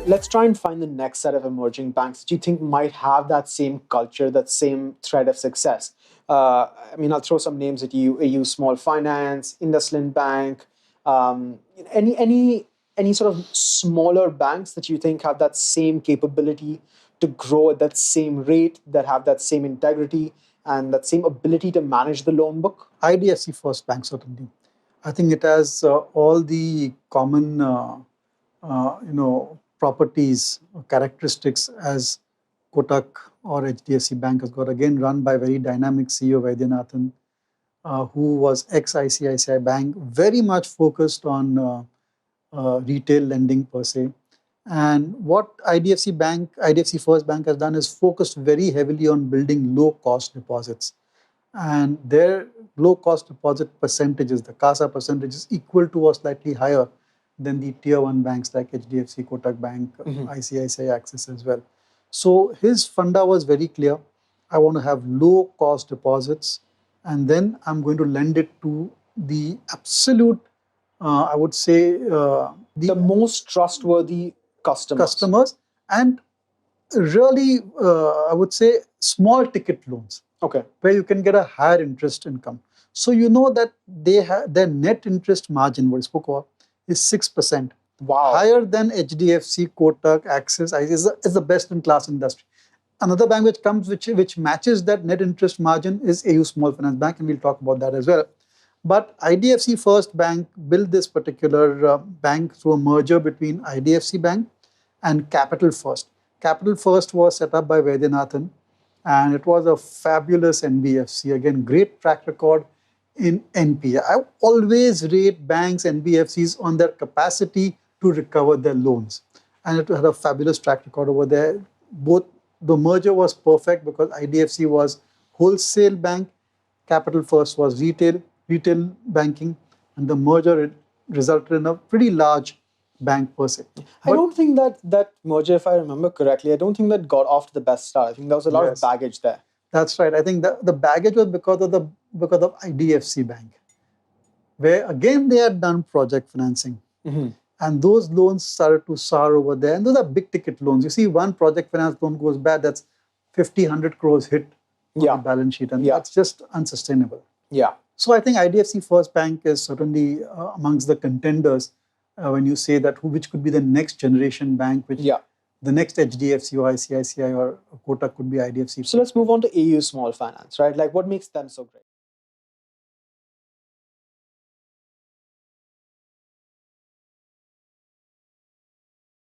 let's try and find the next set of emerging banks that you think might have that same culture, that same thread of success. I'll throw some names at you: AU Small Finance, IndusInd Bank, any sort of smaller banks that you think have that same capability to grow at that same rate, that have that same integrity and that same ability to manage the loan book? IDFC First Bank, certainly. I think it has all the common, properties or characteristics as Kotak or HDFC Bank has got. Again, run by very dynamic CEO Vaidyanathan, who was ex-ICICI Bank, very much focused on retail lending per se. And what IDFC First Bank has done is focused very heavily on building low-cost deposits. And their low-cost deposit percentages, the CASA percentage, is equal to or slightly higher than the tier 1 banks like HDFC, Kotak Bank, ICICI, Axis as well. So his funda was very clear. I want to have low-cost deposits, and then I'm going to lend it to the absolute, I would say, the most trustworthy customers, and really, I would say, small ticket loans. Okay. Where you can get a higher interest income. So you know that they have their net interest margin, what we spoke about, is 6%. Wow. Higher than HDFC, Kotak, Axis, is the best in class industry. Another bank which matches that net interest margin is AU Small Finance Bank, and we'll talk about that as well. But IDFC First Bank built this particular bank through a merger between IDFC Bank and Capital First. Capital First was set up by Vaidyanathan, and it was a fabulous NBFC. Again, great track record in NPA. I always rate banks, NBFCs, on their capacity to recover their loans. And it had a fabulous track record over there. The merger was perfect because IDFC was wholesale bank, Capital First was retail banking, and the merger resulted in a pretty large bank per se. I don't think that merger, if I remember correctly, I don't think that got off to the best start. I think there was a lot of baggage there. That's right. I think the baggage was because of IDFC Bank, where again they had done project financing. And those loans started to sour over there. And those are big ticket loans. You see, one project finance loan goes bad, that's 50, 100 crores hit on the balance sheet. And that's just unsustainable. Yeah. So I think IDFC First Bank is certainly amongst the contenders when you say that which could be the next generation bank, which the next HDFC or ICICI or Kotak could be IDFC. So let's move on to AU Small Finance, right? Like, what makes them so great?